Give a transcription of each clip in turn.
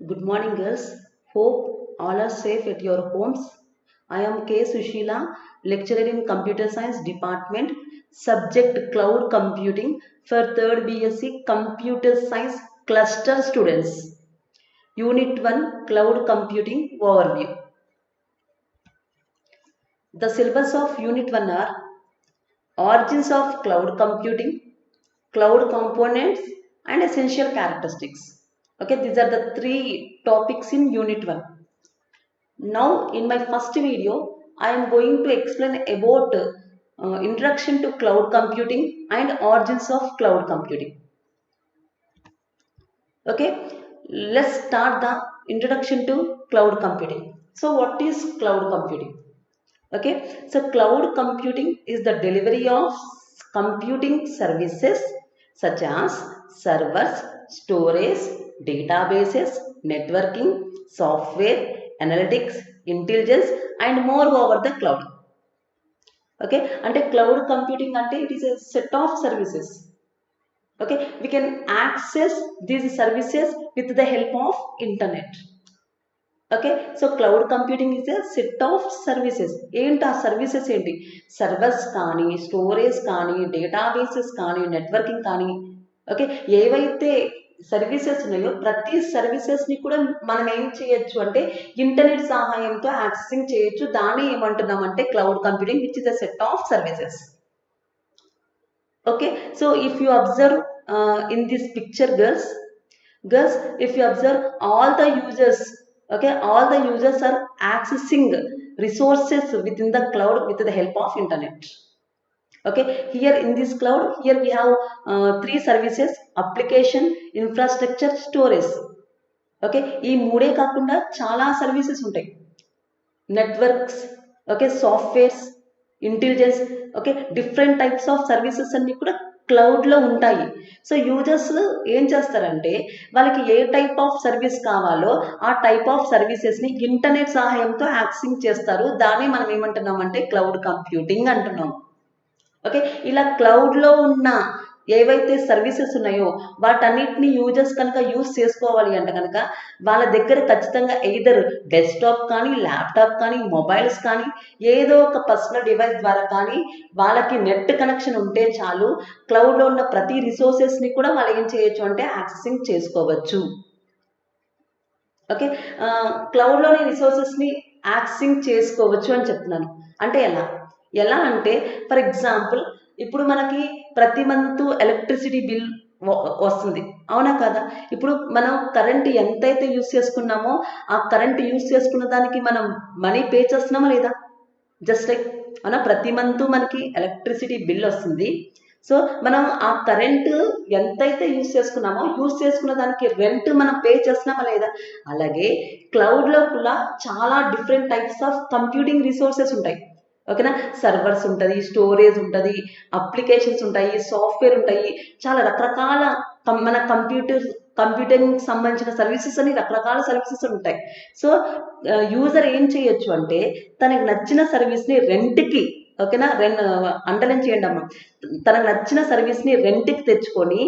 Good morning, girls. Hope all are safe at your homes. I am K. Sushila, lecturer in Computer Science Department, subject Cloud Computing for 3rd BSc Computer Science Cluster students. Unit 1 Cloud Computing Overview. The syllabus of Unit 1 are Origins of Cloud Computing, Cloud Components, and Essential Characteristics. Okay, these are the three topics in Unit 1. Now, in my first video, I am going to explain about introduction to cloud computing and origins of cloud computing. Okay, let's start the introduction to cloud computing. So, what is cloud computing? Okay, so cloud computing is the delivery of computing services such as servers, storage, databases, networking, software, analytics, intelligence, and more over the cloud. Okay, and cloud computing it is a set of services. Okay, we can access these services with the help of internet. Okay, so cloud computing is a set of services. ఏంటి ఆ services ఏంటి? Servers కానీ, storage కానీ, databases కానీ, networking కానీ, okay, ఏవైతే services ఉన్నాయో ప్రతి సర్వీసెస్ని కూడా మనం ఏం చేయొచ్చు అంటే ఇంటర్నెట్ సహాయంతో యాక్సెసింగ్ చేయొచ్చు. దాన్ని ఏమంటున్నామంటే cloud computing, which is a set of services. Okay, so if you observe in this picture, girls, if you observe all the users, okay, all the users are accessing resources within the cloud with the help of internet. Okay, here in this cloud, here we have three services: application, infrastructure, storage. Okay, ఈ మూడే కాకుండా చాలా services ఉంటాయి. Networks, okay, softwares, intelligence, okay, different types of services అన్ని కూడా క్లౌడ్లో ఉంటాయి. So users ఏం చేస్తారంటే వాళ్ళకి ఏ టైప్ ఆఫ్ సర్వీస్ కావాలో ఆ టైప్ ఆఫ్ సర్వీసెస్ని ఇంటర్నెట్ సహాయంతో యాక్సెస్ చేస్తారు. దాన్ని మనం ఏమంటున్నామంటే క్లౌడ్ కంప్యూటింగ్ అంటున్నాం. ఓకే, ఇలా క్లౌడ్లో ఉన్న ఏవైతే సర్వీసెస్ ఉన్నాయో వాటన్నిటిని యూజర్స్ కనుక యూజ్ చేసుకోవాలి అంటే కనుక వాళ్ళ దగ్గర ఖచ్చితంగా ఎయిదర్ డెస్క్టాప్ కానీ, ల్యాప్టాప్ కానీ, మొబైల్స్ కానీ, ఏదో ఒక పర్సనల్ డివైస్ ద్వారా కానీ వాళ్ళకి నెట్ కనెక్షన్ ఉంటే చాలు. క్లౌడ్లో ఉన్న ప్రతి రిసోర్సెస్ని కూడా వాళ్ళు ఏం చేయొచ్చు అంటే యాక్సెసింగ్ చేసుకోవచ్చు. ఓకే, క్లౌడ్లోని రిసోర్సెస్ని యాక్సెసింగ్ చేసుకోవచ్చు అని చెప్తున్నాను. అంటే ఎలా అంటే ఫర్ ఎగ్జాంపుల్ ఇప్పుడు మనకి ప్రతి మంత్ ఎలక్ట్రిసిటీ బిల్ వస్తుంది, అవునా కదా? ఇప్పుడు మనం కరెంట్ ఎంతైతే యూజ్ చేసుకున్నామో ఆ కరెంట్ యూజ్ చేసుకున్న దానికి మనం మనీ పే చేస్తున్నామా లేదా? జస్ట్ లైక్ అవునా, ప్రతి మంత్ మనకి ఎలక్ట్రిసిటీ బిల్ వస్తుంది. సో మనం ఆ కరెంట్ ఎంతైతే యూజ్ చేసుకున్న దానికి రెంట్ మనం పే చేస్తున్నామా లేదా? అలాగే క్లౌడ్లో కూడా చాలా different types of computing resources ఉంటాయి. ఓకేనా, సర్వర్స్ ఉంటుంది, స్టోరేజ్ ఉంటుంది, అప్లికేషన్స్ ఉంటాయి, సాఫ్ట్వేర్ ఉంటాయి, చాలా రకరకాల మన కంప్యూటింగ్ సంబంధించిన సర్వీసెస్ అని రకరకాల సర్వీసెస్ ఉంటాయి. సో యూజర్ ఏం చేయొచ్చు అంటే తనకు నచ్చిన సర్వీస్ని రెంట్కి, ఓకేనా, అండర్లైన్ చేయండి అమ్మ, తనకు నచ్చిన సర్వీస్ని రెంట్కి తెచ్చుకొని,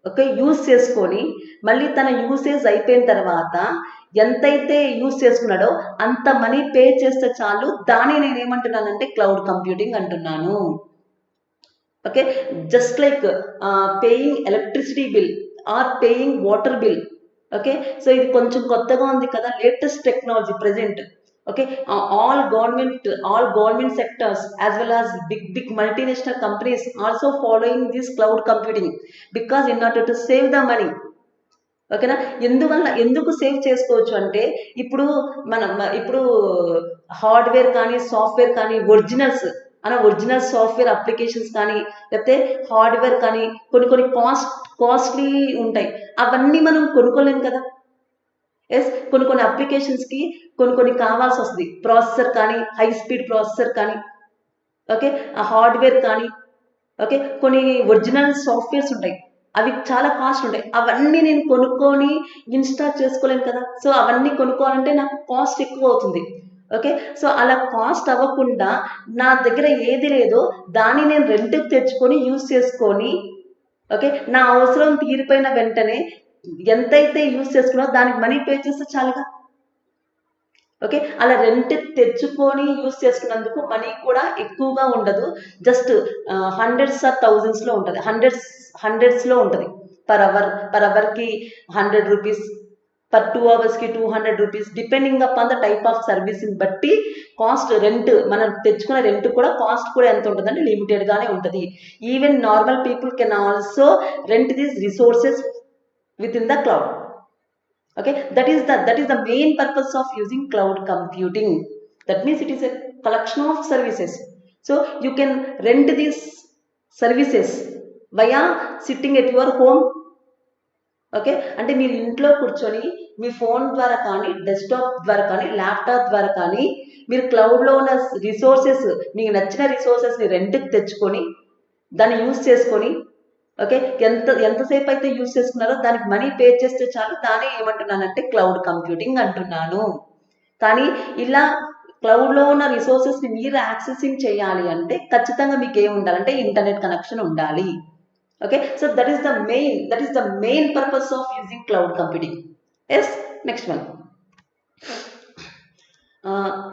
ఓకే, యూజ్ చేసుకొని మళ్ళీ తన యూసేజ్ అయిపోయిన తర్వాత ఎంతైతే యూజ్ చేసుకున్నాడో అంత మనీ పే చేస్తే చాలు. దాన్ని నేను ఏమంటున్నానంటే క్లౌడ్ కంప్యూటింగ్ అంటున్నాను. Okay, just like paying electricity bill or paying water bill. Okay, so ఇది కొంచెం కొత్తగా ఉంది కదా, latest technology present. Okay, all government sectors as well as big multinational companies also following this cloud computing because in order to save the money. ఓకేనా, ఎందుకు save చేసుకోవచ్చు అంటే ఇప్పుడు హార్డ్వేర్ కానీ, సాఫ్ట్వేర్ కానీ, ఒరిజినల్ సాఫ్ట్వేర్ అప్లికేషన్స్ కానీ, లేకపోతే hardware కానీ కొన్ని కాస్ట్లీ ఉంటాయి. అవన్నీ మనం కొనుక్కోలేము కదా. ఎస్, కొన్ని అప్లికేషన్స్కి కొన్ని కావాల్సి వస్తుంది. ప్రాసెసర్ కానీ, హై స్పీడ్ ప్రాసెసర్ కానీ, ఓకే, ఆ హార్డ్వేర్ కానీ, ఓకే, కొన్ని ఒరిజినల్ సాఫ్ట్వేర్స్ ఉంటాయి, అవి చాలా కాస్ట్ ఉంటాయి. అవన్నీ నేను కొనుక్కొని ఇన్స్టాల్ చేసుకోలేను కదా. సో అవన్నీ కొనుక్కోవాలంటే నాకు కాస్ట్ ఎక్కువ అవుతుంది. ఓకే, సో అలా కాస్ట్ అవ్వకుండా నా దగ్గర ఏది లేదో దాన్ని నేను రెంట్కి తెచ్చుకొని యూజ్ చేసుకొని, ఓకే, నా అవసరం తీరిపోయిన వెంటనే ఎంతైతే యూజ్ చేసుకున్నారో దానికి మనీ పే చేస్తే చాలుగా. ఓకే, అలా రెంట్ తెచ్చుకొని యూజ్ చేసుకున్నందుకు మనీ కూడా ఎక్కువగా ఉండదు. జస్ట్ హండ్రెడ్స్ ఆర్ థౌజండ్స్లో ఉంటుంది, హండ్రెడ్స్లో ఉంటుంది. పర్ అవర్కి 100 రూపీస్, పర్ 2 అవర్స్కి 200 rupees, depending upon the type of సర్వీస్ని బట్టి కాస్ట్, రెంట్, మనం తెచ్చుకున్న రెంట్ కూడా కాస్ట్ కూడా ఎంత ఉంటుందంటే లిమిటెడ్గానే ఉంటుంది. Even normal people can also rent these resources with in the cloud. Okay, that is the main purpose of using cloud computing. That means it is a collection of services, so you can rent these services via sitting at your home. Okay, అంటే మీరు ఇంట్లో కూర్చొని మీ phone ద్వారా కానీ, desktop ద్వారా కానీ, laptop ద్వారా కానీ మీరు క్లౌడ్లో ఉన్న రిసోర్సెస్, మీకు నచ్చిన రిసోర్సెస్ని రెంట్కి తెచ్చుకొని దాన్ని యూజ్ చేసుకొని, ఓకే, ఎంతసేపు అయితే యూజ్ చేసుకున్నారో దానికి మనీ పే చేస్తే చాలు. దాన్ని ఏమంటున్నానంటే క్లౌడ్ కంప్యూటింగ్ అంటున్నాను. కానీ ఇలా క్లౌడ్లో ఉన్న రిసోర్సెస్ని మీరు యాక్సెసింగ్ చేయాలి అంటే ఖచ్చితంగా మీకు ఏమి ఉండాలంటే ఇంటర్నెట్ కనెక్షన్ ఉండాలి. Okay, so that is the main purpose of using cloud computing. Yes, next one.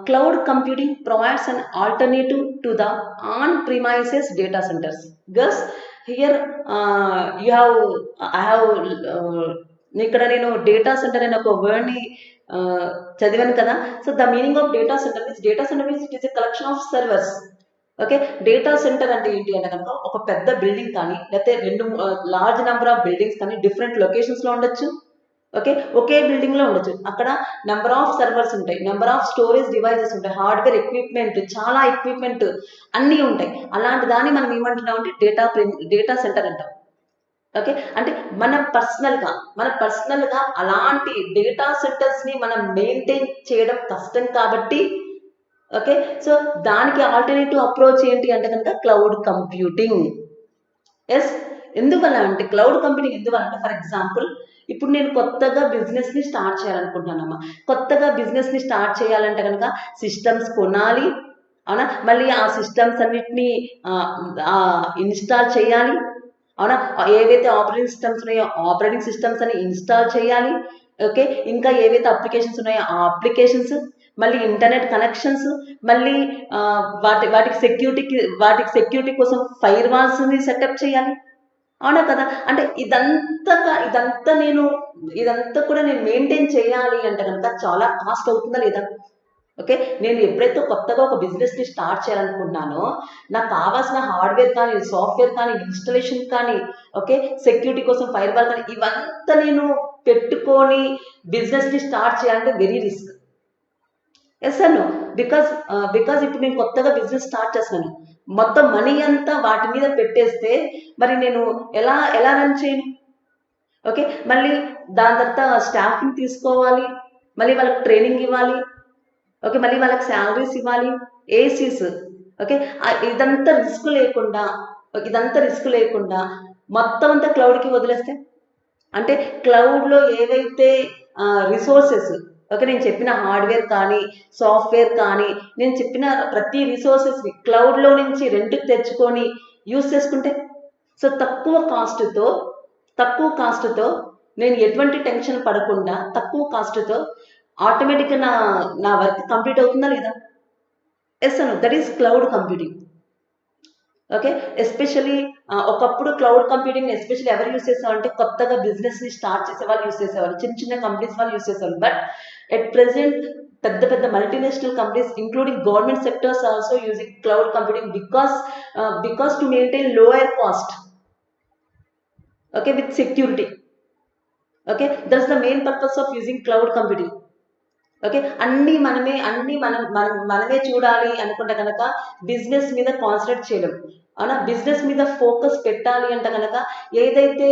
Cloud computing provides an alternative to the on-premises data centers. Gus, here I have ఇక్కడ నేను data centre అనే ఒక వర్డ్ని చదివాను కదా. So the meaning of data centre means it is a collection of servers. Okay, data centre అంటే ఏంటి అంటే కనుక ఒక పెద్ద బిల్డింగ్ కానీ, లేకపోతే లార్జ్ నెంబర్ ఆఫ్ బిల్డింగ్స్ కానీ డిఫరెంట్ లొకేషన్స్లో ఉండొచ్చు. ఓకే, ఒకే బిల్డింగ్లో ఉండొచ్చు. అక్కడ నెంబర్ ఆఫ్ సర్వర్స్ ఉంటాయి, నెంబర్ ఆఫ్ స్టోరేజ్ డివైజెస్ ఉంటాయి, హార్డ్వేర్ ఎక్విప్మెంట్, చాలా ఎక్విప్మెంట్ అన్నీ ఉంటాయి. అలాంటి దాన్ని మనం ఏమంటున్నాం అంటే డేటా సెంటర్ అంటాం. ఓకే, అంటే మన పర్సనల్గా అలాంటి డేటా సెంటర్స్ని మనం మెయింటైన్ చేయడం కష్టం కాబట్టి, ఓకే, సో దానికి ఆల్టర్నేటివ్ అప్రోచ్ ఏంటి అంటే కనుక క్లౌడ్ కంప్యూటింగ్. ఎస్, ఎందువల్ల అంటే క్లౌడ్ కంప్యూటింగ్ ఎందువల్ల అంటే, ఫర్ ఎగ్జాంపుల్ ఇప్పుడు నేను కొత్తగా బిజినెస్ని స్టార్ట్ చేయాలనుకుంటున్నానమ్మా. కొత్తగా బిజినెస్ని స్టార్ట్ చేయాలంటే కనుక సిస్టమ్స్ కొనాలి, అవునా, మళ్ళీ ఆ సిస్టమ్స్ అన్నిటినీ ఇన్స్టాల్ చేయాలి, అవునా, ఏవైతే ఆపరేటింగ్ సిస్టమ్స్ ఉన్నాయో ఆపరేటింగ్ సిస్టమ్స్ అని ఇన్స్టాల్ చేయాలి. ఓకే, ఇంకా ఏవైతే అప్లికేషన్స్ ఉన్నాయో ఆ అప్లికేషన్స్, మళ్ళీ ఇంటర్నెట్ కనెక్షన్స్, మళ్ళీ వాటికి సెక్యూరిటీ కోసం ఫైర్ వాల్స్ని సెటప్ చేయాలి, అవునా కదా. అంటే ఇదంతా కూడా నేను మెయింటైన్ చేయాలి అంటే కనుక చాలా కాస్ట్ అవుతుందా లేదా. ఓకే, నేను ఎప్పుడైతే కొత్తగా ఒక బిజినెస్ని స్టార్ట్ చేయాలనుకుంటున్నానో నాకు కావాల్సిన హార్డ్వేర్ కానీ, సాఫ్ట్వేర్ కానీ, ఇన్స్టలేషన్ కానీ, ఓకే, సెక్యూరిటీ కోసం ఫైర్ వాల్ కానీ, ఇవంతా నేను పెట్టుకొని బిజినెస్ని స్టార్ట్ చేయాలంటే very risk. Yes Anu, because ఇప్పుడు నేను కొత్తగా బిజినెస్ స్టార్ట్ చేస్తున్నాను, మొత్తం మనీ అంతా వాటి మీద పెట్టేస్తే మరి నేను ఎలా రన్ చేయను. ఓకే, మళ్ళీ దాని తర్వాత స్టాఫ్ని తీసుకోవాలి, మళ్ళీ వాళ్ళకి ట్రైనింగ్ ఇవ్వాలి, ఓకే, మళ్ళీ వాళ్ళకి శాలరీస్ ఇవ్వాలి, ఏసీస్, ఓకే, ఇదంతా రిస్క్ లేకుండా మొత్తం అంతా క్లౌడ్కి వదిలేస్తే, అంటే క్లౌడ్లో ఏవైతే రిసోర్సెస్, ఓకే, నేను చెప్పిన హార్డ్వేర్ కానీ, సాఫ్ట్వేర్ కానీ, నేను చెప్పిన ప్రతి రిసోర్సెస్ని క్లౌడ్లో నుంచి రెంట్కి తెచ్చుకొని యూజ్ చేసుకుంటే, సో తక్కువ కాస్ట్తో నేను ఎటువంటి టెన్షన్ పడకుండా తక్కువ కాస్ట్తో ఆటోమేటిక్గా నా వర్క్ కంప్లీట్ అవుతుందా లేదా. Yes Anu, that is cloud computing. Okay, especially ఒకప్పుడు క్లౌడ్ కంప్యూటింగ్ ఎస్పెషల్లీ ఎవరు యూస్ చేసేవారంటే కొత్తగా బిజినెస్ని స్టార్ట్ చేసే వాళ్ళు యూస్ చేసేవారు, చిన్న కంపెనీస్ వాళ్ళు యూస్ చేసేవారు. బట్ ఎట్ ప్రెసెంట్ పెద్ద multinational companies including government sectors also using cloud computing because to maintain lower cost, okay, with security. Okay, that's the main purpose of using cloud computing. Okay, అన్నీ మనమే చూడాలి అనుకుంటే కనుక business మీద concentrate చేయలేం, అవునా. Business మీద ఫోకస్ పెట్టాలి అంటే కనుక ఏదైతే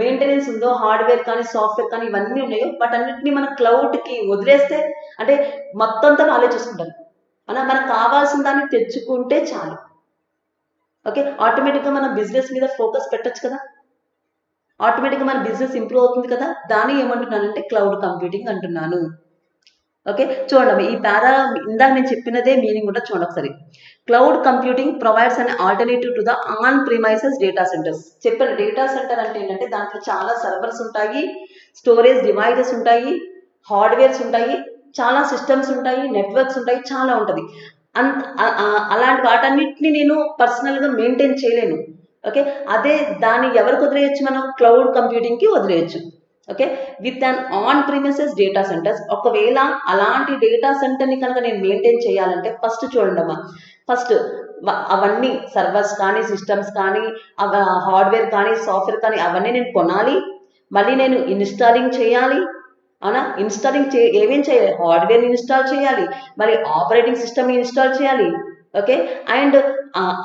మెయింటెనెన్స్ ఉందో హార్డ్వేర్ కానీ, సాఫ్ట్వేర్ కానీ, ఇవన్నీ ఉన్నాయో వాటన్నిటిని మనం క్లౌడ్కి వదిలేస్తే, అంటే మొత్తం అంతా వాళ్ళే చూసుకుంటారు, అవునా. మనకు కావాల్సిన దాన్ని తెచ్చుకుంటే చాలు. ఓకే, ఆటోమేటిక్గా మనం బిజినెస్ మీద ఫోకస్ పెట్టచ్చు కదా, ఆటోమేటిక్గా మన బిజినెస్ ఇంప్రూవ్ అవుతుంది కదా. దాన్ని ఏమంటున్నానంటే క్లౌడ్ కంప్యూటింగ్ అంటున్నాను. ఓకే, చూడండి ఈ పారా ఇందాక నేను చెప్పినదే మీనింగ్ కూడా చూడండి ఒకసారి. Cloud computing provides an alternative to the on premises data centres. చెప్పిన డేటా సెంటర్ అంటే ఏంటంటే దాంట్లో చాలా సర్వర్స్ ఉంటాయి, స్టోరేజ్ డివైజెస్ ఉంటాయి, హార్డ్వేర్స్ ఉంటాయి, చాలా సిస్టమ్స్ ఉంటాయి, నెట్వర్క్స్ ఉంటాయి, చాలా ఉంటుంది. అలాంటి వాటన్నిటిని నేను పర్సనల్గా మెయింటైన్ చేయలేను. ఓకే, అదే దాన్ని ఎవరికి వదిలేయచ్చు, మనం క్లౌడ్ కంప్యూటింగ్కి వదిలేయచ్చు. Okay, with an on premises data centres. ఒకవేళ అలాంటి డేటా సెంటర్ని కనుక నేను మెయింటైన్ చేయాలంటే ఫస్ట్ చూడండి అమ్మా, ఫస్ట్ అవన్నీ సర్వర్స్ కానీ సిస్టమ్స్ కానీ హార్డ్వేర్ కానీ సాఫ్ట్వేర్ కానీ అవన్నీ నేను కొనాలి, మళ్ళీ నేను ఇన్స్టాలింగ్ చేయాలి. అవునా, ఇన్స్టాలింగ్ ఏమేం చేయాలి, హార్డ్వేర్ ఇన్స్టాల్ చేయాలి, మరి ఆపరేటింగ్ సిస్టమ్ ఇన్స్టాల్ చేయాలి. ఓకే, అండ్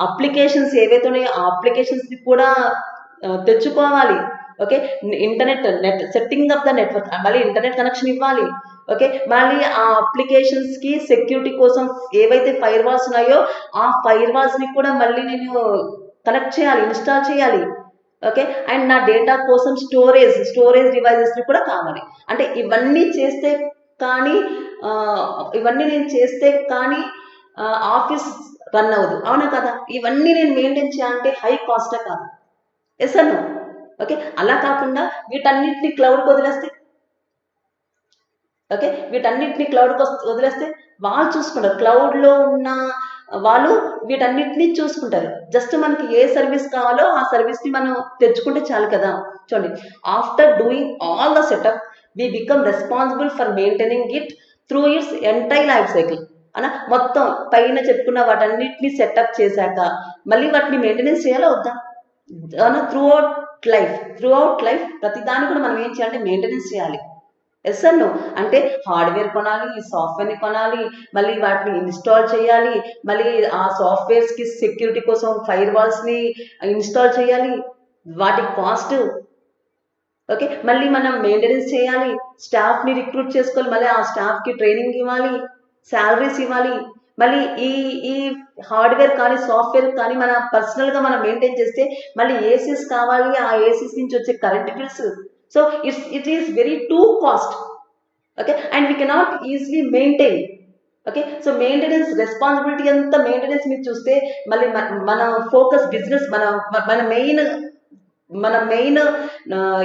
అప్లికేషన్స్ ఏవైతే ఉన్నాయో ఆ అప్లికేషన్స్ కూడా తెచ్చుకోవాలి. Okay, net setting up the network, మళ్ళీ ఇంటర్నెట్ కనెక్షన్ ఇవ్వాలి. ఓకే, మళ్ళీ ఆ అప్లికేషన్స్కి సెక్యూరిటీ కోసం ఏవైతే ఫైర్ వాల్స్ ఉన్నాయో ఆ ఫైర్ వాల్స్ని కూడా మళ్ళీ నేను కనెక్ట్ చేయాలి, ఇన్స్టాల్ చేయాలి. ఓకే, అండ్ నా డేటా కోసం స్టోరేజ్ డివైజెస్ని కూడా కావాలి. అంటే ఇవన్నీ చేస్తే కానీ ఇవన్నీ నేను చేస్తే కానీ ఆఫీస్ రన్ అవ్వదు, అవునా కదా. ఇవన్నీ నేను మెయింటైన్ చేయాలంటే హై కాస్టే కాదు. ఎస్ అను. ఓకే, అలా కాకుండా వీటన్నిటిని క్లౌడ్కి వదిలేస్తే, ఓకే, వీటన్నిటిని క్లౌడ్కి వదిలేస్తే వాళ్ళు చూసుకుంటారు. క్లౌడ్లో ఉన్న వాళ్ళు వీటన్నిటిని చూసుకుంటారు. జస్ట్ మనకి ఏ సర్వీస్ కావాలో ఆ సర్వీస్ని మనం తెచ్చుకుంటే చాలు కదా. చూడండి, after doing all the setup we become responsible for maintaining it through its entire life cycle. అలా మొత్తం పైన చెప్పుకున్న వాటన్నిటిని సెటప్ చేశాక మళ్ళీ వాటిని మెయింటెనెన్స్ చేయాలా వద్దా? త్రూ అవుట్ లైఫ్ ప్రతిదాన్ని కూడా మనం ఏం చేయాలంటే మెయింటెనెన్స్ చేయాలి. ఎస్ అర్ నో. అంటే హార్డ్వేర్ కొనాలి, సాఫ్ట్వేర్ని కొనాలి, మళ్ళీ వాటిని ఇన్స్టాల్ చేయాలి, మళ్ళీ ఆ సాఫ్ట్వేర్స్కి సెక్యూరిటీ కోసం ఫైర్ వాల్స్ని ఇన్స్టాల్ చేయాలి, వాటి కాస్ట్. ఓకే, మళ్ళీ మనం మెయింటెనెన్స్ చేయాలి, స్టాఫ్ని రిక్రూట్ చేసుకోవాలి, మళ్ళీ ఆ స్టాఫ్కి ట్రైనింగ్ ఇవ్వాలి, శాలరీస్ ఇవ్వాలి. మళ్ళీ ఈ ఈ హార్డ్వేర్ కానీ సాఫ్ట్వేర్ కానీ మన పర్సనల్గా మనం మెయింటైన్ చేస్తే మళ్ళీ ఏసీస్ కావాలి, ఆ ఏసీస్ నుంచి వచ్చే current bills. So it is very two cost. Okay, and we cannot easily maintain. Okay, so maintenance responsibility అంతా మెయింటెనెన్స్ మీద చూస్తే మళ్ళీ మన ఫోకస్ బిజినెస్, మన మెయిన్ మన మెయిన్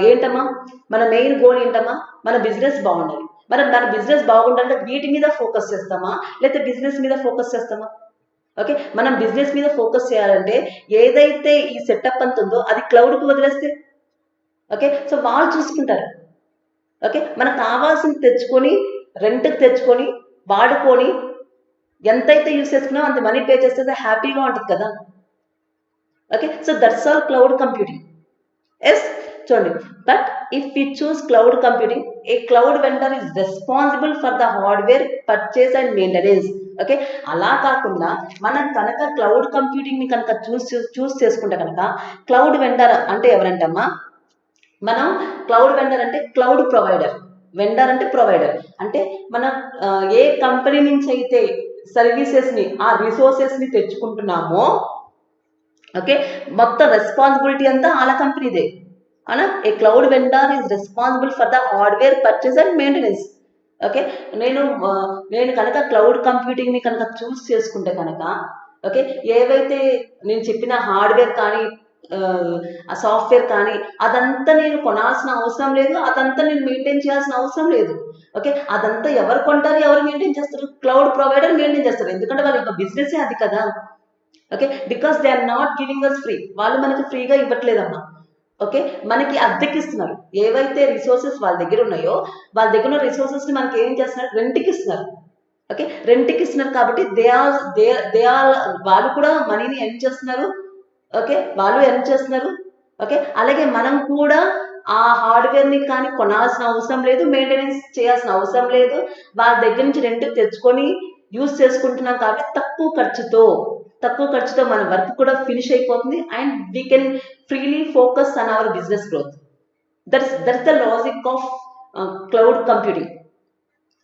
ఏంటమ్మా, మన మెయిన్ గోల్ ఏంటమ్మా, మన బిజినెస్ బాగుండాలి. మన బిజినెస్ బాగుండాలంటే వీటి మీద ఫోకస్ చేస్తామా లేకపోతే బిజినెస్ మీద ఫోకస్ చేస్తామా? ఓకే, మనం బిజినెస్ మీద ఫోకస్ చేయాలంటే ఏదైతే ఈ సెటప్ అంత ఉందో అది క్లౌడ్కి వదిలేస్తే, ఓకే, సో వాళ్ళు చూసుకుంటారు. ఓకే, మనకు కావాల్సింది తెచ్చుకొని రెంట్కి తెచ్చుకొని వాడుకొని ఎంతైతే యూస్ చేసుకున్నా అంత మనీ పే చేస్తే హ్యాపీగా ఉంటుంది కదా. Okay, so that's all cloud computing. Yes, చూడండి, but if we choose cloud computing, a cloud vendor is responsible for the hardware purchase and maintenance. Okay, అలా కాకుండా మనం కనుక క్లౌడ్ కంప్యూటింగ్ని కనుక చూస్ చేసుకుంటే కనుక క్లౌడ్ వెండర్ అంటే ఎవరంటమ్మా, మనం క్లౌడ్ వెండర్ అంటే క్లౌడ్ ప్రొవైడర్, వెండర్ అంటే ప్రొవైడర్. అంటే మనం ఏ కంపెనీ నుంచి అయితే సర్వీసెస్ని ఆ రిసోర్సెస్ని తెచ్చుకుంటున్నామో, ఓకే, మొత్తం రెస్పాన్సిబిలిటీ అంతా వాళ్ళ కంపెనీదే. అవునా, ఏ cloud vendor is responsible for the hardware purchase and maintenance. Okay, నేను కనుక క్లౌడ్ కంప్యూటింగ్ని కనుక చూస్ చేసుకుంటే కనుక, ఓకే, ఏవైతే నేను చెప్పిన హార్డ్వేర్ కానీ ఆ సాఫ్ట్వేర్ కానీ అదంతా నేను కొనాల్సిన అవసరం లేదు, అదంతా నేను మెయింటైన్ చేయాల్సిన అవసరం లేదు. ఓకే, అదంతా ఎవరు కొంటారు, ఎవరు మెయింటైన్ చేస్తారు? క్లౌడ్ ప్రొవైడర్ మెయింటైన్ చేస్తారు. ఎందుకంటే వాళ్ళ యొక్క బిజినెస్ అది కదా. Okay, because they are not giving us free. వాళ్ళు మనకి ఫ్రీగా ఇవ్వట్లేదమ్మా. ఓకే, మనకి అద్దెకి ఇస్తున్నారు. ఏవైతే రిసోర్సెస్ వాళ్ళ దగ్గర ఉన్నాయో వాళ్ళ దగ్గర ఉన్న రిసోర్సెస్ని మనకి ఏం చేస్తున్నారు, రెంట్కి ఇస్తున్నారు. ఓకే, రెంట్కి ఇస్తున్నారు కాబట్టి దే ఆర్ వాళ్ళు కూడా మనీని ఎర్న్ చేస్తున్నారు. ఓకే, వాళ్ళు ఎర్న్ చేస్తున్నారు. ఓకే, అలాగే మనం కూడా ఆ హార్డ్వేర్ని కానీ కొనాల్సిన అవసరం లేదు, మెయింటెనెన్స్ చేయాల్సిన అవసరం లేదు. వాళ్ళ దగ్గర నుంచి రెంట్కి తెచ్చుకొని యూజ్ చేసుకుంటున్నాం కాబట్టి తక్కువ ఖర్చుతో మన వర్క్ కూడా ఫినిష్ అయిపోతుంది and we can freely focus on our business growth. That's the logic of cloud computing.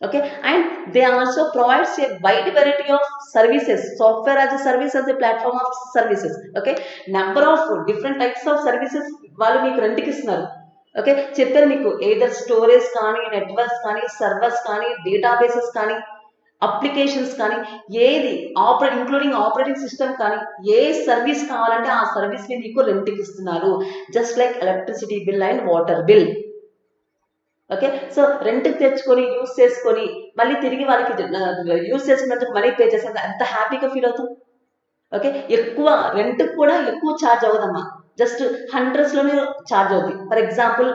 Okay, and they also provides a wide variety of services, software as a service, as a platform of services. Okay, number of different types of services వాళ్ళు మీకు రెంట్కి ఇస్తున్నారు. Okay, చెప్పాను మీకు either storage కానీ, networks కానీ, servers కానీ, databases కానీ, అప్లికేషన్స్ కానీ, ఏది ఇంక్లూడింగ్ ఆపరేటింగ్ సిస్టమ్ కానీ, ఏ సర్వీస్ కావాలంటే ఆ సర్వీస్ని మీకు రెంట్కి ఇస్తున్నారు. Just like electricity bill and water bill. Okay, so రెంట్కి తెచ్చుకొని యూస్ చేసుకొని మళ్ళీ తిరిగి వాళ్ళకి యూస్ చేసుకున్నందుకు మనీ పే చేస్తే ఎంత హ్యాపీగా ఫీల్ అవుతాం. ఓకే, ఎక్కువ రెంట్ కూడా ఎక్కువ ఛార్జ్ అవ్వదమ్మా, జస్ట్ హండ్రెడ్స్లోనే ఛార్జ్ అవుతుంది. ఫర్ ఎగ్జాంపుల్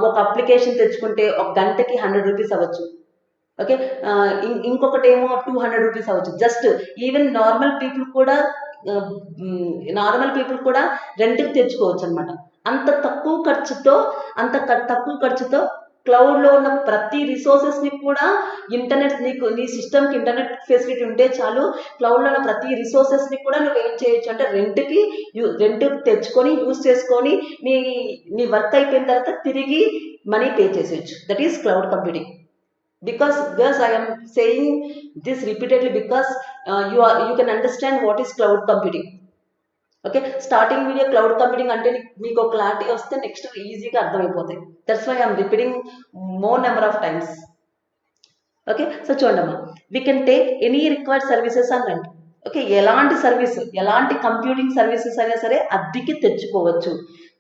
ఒక అప్లికేషన్ తెచ్చుకుంటే ఒక గంటకి 100 రూపీస్ అవ్వచ్చు. ఓకే, ఇంకొకటి ఏమో 200 రూపీస్ అవ్వచ్చు. జస్ట్ ఈవెన్ నార్మల్ పీపుల్ కూడా రెంట్కి తెచ్చుకోవచ్చు అనమాట. అంత తక్కువ ఖర్చుతో క్లౌడ్లో ఉన్న ప్రతి రిసోర్సెస్ని కూడా నీ సిస్టమ్కి ఇంటర్నెట్ ఫెసిలిటీ ఉంటే చాలు, క్లౌడ్లో ఉన్న ప్రతి రిసోర్సెస్ని కూడా నువ్వు ఏం చేయొచ్చు అంటే రెంట్కి తెచ్చుకొని యూస్ చేసుకొని నీ వర్క్ అయిపోయిన తర్వాత తిరిగి మనీ పే చేసేయచ్చు. That is cloud computing. Because girls, I am saying this repeatedly because you can understand what is cloud computing. Okay, starting video cloud computing అంటే మీకు ఒక క్లారిటీ వస్తే నెక్స్ట్ ఈజీగా అర్థమైపోతాయి. That's why I'm repeating more number of times. Okay, so చూడమ్మా, we can take any required services అని రండి. Okay, ఎలాంటి కంప్యూటింగ్ సర్వీసెస్ అయినా సరే అద్దెకి తెచ్చుకోవచ్చు.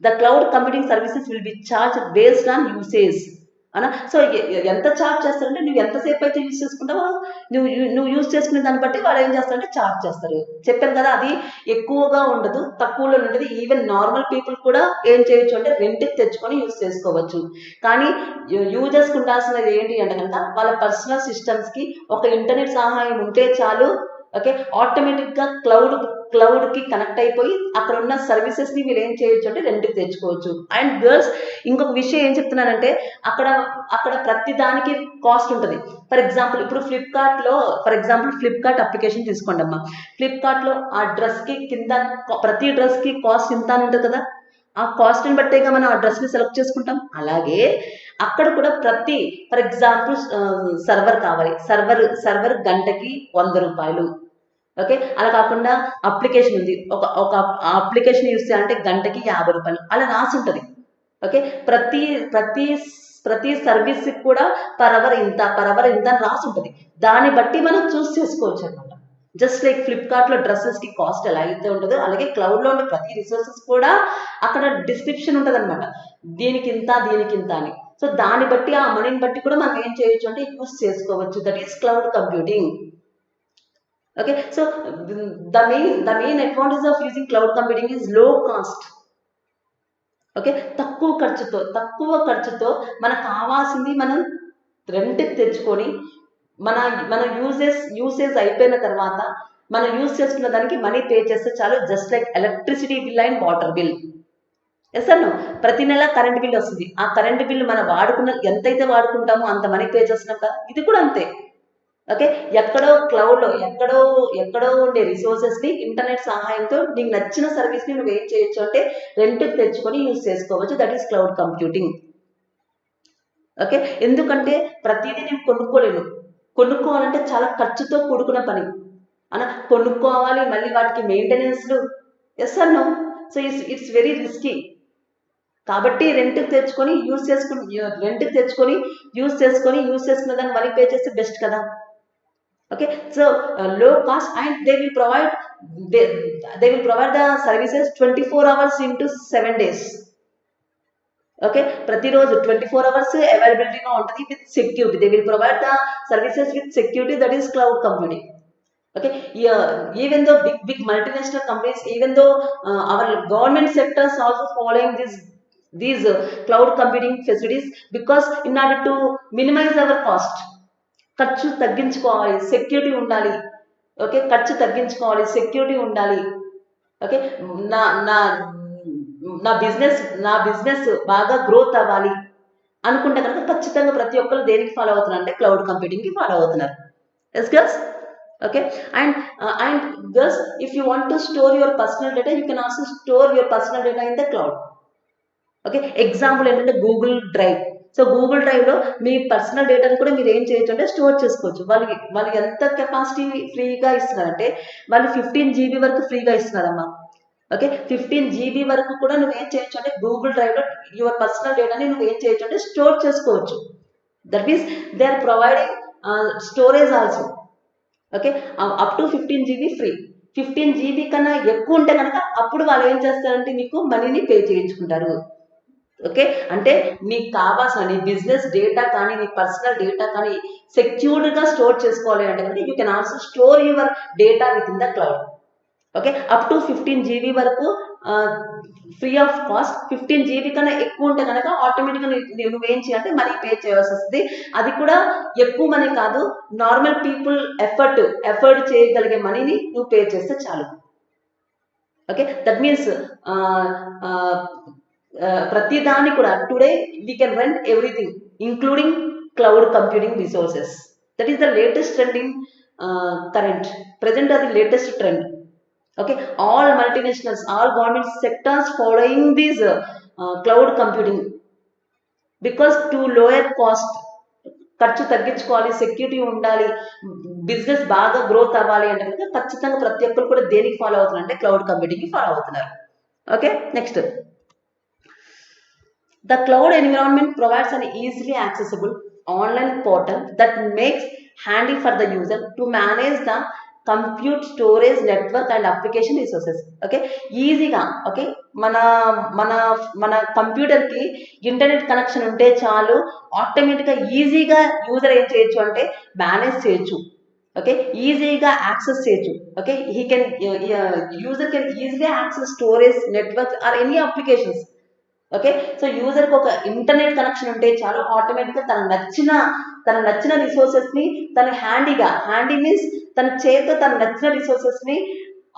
The cloud computing services will be charge based on usage అనా. సో ఎంత ఛార్జ్ చేస్తారంటే నువ్వు ఎంతసేపు అయితే యూజ్ చేసుకుంటావో నువ్వు యూజ్ చేసుకునే దాన్ని బట్టి వాళ్ళు ఏం చేస్తారంటే ఛార్జ్ చేస్తారు. చెప్పాను కదా, అది ఎక్కువగా ఉండదు, తక్కువలో ఉండదు. ఈవెన్ నార్మల్ పీపుల్ కూడా ఏం చేయొచ్చు అంటే రెంట్కి తెచ్చుకొని యూజ్ చేసుకోవచ్చు. కానీ యూజర్స్కి ఉండాల్సినది ఏంటి అంటే కనుక వాళ్ళ పర్సనల్ సిస్టమ్స్కి ఒక ఇంటర్నెట్ సహాయం ఉంటే చాలు. ఓకే, ఆటోమేటిక్గా క్లౌడ్కి కనెక్ట్ అయిపోయి అక్కడ ఉన్న సర్వీసెస్ని మీరు ఏం చేయొచ్చు అంటే రెంట్కి తెచ్చుకోవచ్చు. అండ్ గర్ల్స్, ఇంకొక విషయం ఏం చెప్తున్నానంటే అక్కడ ప్రతి దానికి కాస్ట్ ఉంటుంది. ఫర్ ఎగ్జాంపుల్ ఇప్పుడు ఫ్లిప్కార్ట్ అప్లికేషన్ తీసుకోండి అమ్మా. ఫ్లిప్కార్ట్లో ఆ డ్రెస్కి కింద ప్రతి డ్రెస్కి కాస్ట్ ఇంత అని ఉంటుంది కదా, ఆ కాస్ట్ని బట్టేగా మనం ఆ డ్రెస్ని సెలెక్ట్ చేసుకుంటాం. అలాగే అక్కడ కూడా ఫర్ ఎగ్జాంపుల్ సర్వర్ కావాలి, సర్వర్ గంటకి 100 రూపాయలు. ఓకే, అలా కాకుండా అప్లికేషన్ ఉంది, ఒక అప్లికేషన్ యూస్ చేయాలంటే గంటకి 50 రూపాయలు అలా రాసి ఉంటుంది. ఓకే, ప్రతి సర్వీస్కి కూడా పర్ అవర్ ఇంత అని రాసి ఉంటుంది. దాన్ని బట్టి మనం చూస్ చేసుకోవచ్చు అనమాట. జస్ట్ లైక్ ఫ్లిప్కార్ట్లో డ్రెస్సెస్కి కాస్ట్ ఎలా అయితే ఉంటుందో అలాగే క్లౌడ్లో ఉండే ప్రతి రిసోర్సెస్ కూడా అక్కడ డిస్క్రిప్షన్ ఉంటుంది అనమాట, దీనికి ఇంత అని. సో దాన్ని బట్టి ఆ మనీని బట్టి కూడా మనం ఏం చేయొచ్చు అంటే యూస్ చేసుకోవచ్చు. That is cloud computing. Okay, so the main advantage of using cloud computing is low cost. Okay, తక్కువ ఖర్చుతో మనకు కావాల్సింది మనం రెంట్కి తెచ్చుకొని మన యూసేజ్ అయిపోయిన తర్వాత మనం యూజ్ చేసుకున్న దానికి మనీ పే చేస్తే చాలు. Just like electricity bill and water bill. Yes అన్న, ప్రతి నెల కరెంట్ బిల్ వస్తుంది. ఆ కరెంట్ బిల్ మనం ఎంతైతే వాడుకుంటామో అంత మనీ పే చేస్తున్నాం కదా, ఇది కూడా అంతే. ఓకే, ఎక్కడో క్లౌడ్లో ఎక్కడో ఉండే రిసోర్సెస్ని ఇంటర్నెట్ సహాయంతో నీకు నచ్చిన సర్వీస్ని నువ్వు ఏం చేయొచ్చు అంటే రెంట్కి తెచ్చుకొని యూజ్ చేసుకోవచ్చు. That is cloud computing. Okay, ఎందుకంటే ప్రతిదీ నేను కొనుక్కోవాలంటే చాలా ఖర్చుతో కూడుకున్న పని కొనుక్కోవాలి, మళ్ళీ వాటికి మెయింటెనెన్స్లు. ఎస్ అన్నో, సో ఇట్స్ వెరీ రిస్కీ. కాబట్టి రెంట్కి తెచ్చుకొని యూజ్ చేసుకున్న దాన్ని మళ్ళీ పే చేస్తే బెస్ట్ కదా. Okay, so low cost, and they will provide the services 24 hours into 7 days. Okay, ప్రతిరోజు 24 hours అవైలబిలిటీగా ఉంటుంది with security. They will provide the services with security. That is cloud computing. Okay, even though big multinational companies, even though our government sectors also following these cloud computing facilities, because in order to minimize our cost, ఖర్చు తగ్గించుకోవాలి, security ఉండాలి. Okay, ఖర్చు తగ్గించుకోవాలి, security ఉండాలి. Okay, నా business బాగా growth అవ్వాలి అనుకుంటే కనుక ఖచ్చితంగా ప్రతి ఒక్కరు దేనికి ఫాలో అవుతున్నారు అంటే క్లౌడ్ కంప్యూటింగ్కి ఫాలో అవుతున్నారు. Yes girls. Okay, and girls, if you want to store your personal data, you can also store your personal data in the cloud. Okay, example ఏంటంటే గూగుల్ డ్రైవ్. సో గూగుల్ డ్రైవ్లో మీ personal డేటాని కూడా మీరు ఏం చేయొచ్చు అంటే store చేసుకోవచ్చు. వాళ్ళు ఎంత కెపాసిటీ ఫ్రీగా ఇస్తున్నారంటే వాళ్ళు 15 GB వరకు ఫ్రీగా ఇస్తున్నారమ్మా. ఓకే 15 GB వరకు కూడా నువ్వు ఏం చేయొచ్చు అంటే గూగుల్ డ్రైవ్లో యువర్ పర్సనల్ డేటాని నువ్వు ఏం చేయొచ్చు అంటే స్టోర్ చేసుకోవచ్చు. That means they are providing storage also. Okay up to 15 GB ఫ్రీ. 15 GB కన్నా ఎక్కువ ఉంటే కనుక అప్పుడు వాళ్ళు ఏం చేస్తారంటే మీకు మనీని పే చేయించుకుంటారు. ఓకే అంటే నీకు కావాల్సిన నీ బిజినెస్ డేటా కానీ నీ పర్సనల్ డేటా కానీ సెక్యూర్డ్గా స్టోర్ చేసుకోవాలి అంటే కనుక you can also store your data with in the cloud. Okay up to 15 GB వరకు ఫ్రీ ఆఫ్ కాస్ట్. 15 GB కన్నా ఎక్కువ ఉంటే కనుక ఆటోమేటిక్గా నువ్వేం చేయాలంటే మనీ పే చేయాల్సి వస్తుంది. అది కూడా ఎక్కువ మనీ కాదు, నార్మల్ పీపుల్ ఎఫర్ట్ చేయగలిగే మనీని నువ్వు పే చేస్తే చాలు. ఓకే దట్ మీన్స్ ప్రతి దాన్ని కూడా today we can run everything including cloud computing resources. That is the latest trend in current present are the latest trend. Okay all multinationals, all government sectors following this cloud computing because to lower cost, ఖర్చు తగ్గించుకోవాలి, security ఉండాలి, business బాగా growth అవ్వాలి అంటే కనుక ఖచ్చితంగా ప్రతి ఒక్కరు కూడా దేనికి ఫాలో అవుతున్నారు అంటే క్లౌడ్ కంప్యూటింగ్కి ఫాలో అవుతున్నారు. Okay next the cloud environment provides an easily accessible online portal that makes handy for the user to manage the compute storage network and application resources. Okay ఈజీగా ఓకే మన మన మన కంప్యూటర్కి internet connection ఉంటే చాలు, ఆటోమేటిక్గా ఈజీగా user ఏం చేయొచ్చు అంటే మేనేజ్ చేయొచ్చు. ఓకే ఈజీగా యాక్సెస్ చేయొచ్చు. ఓకే యూజర్ కెన్ ఈజీగా access storage network or any applications. Okay so యూజర్కి ఒక ఇంటర్నెట్ కనెక్షన్ ఉంటే చాలు, ఆటోమేటిక్గా తన నచ్చిన రిసోర్సెస్ని తన హ్యాండీ మీన్స్ తన చేతితో తన నచ్చిన రిసోర్సెస్ని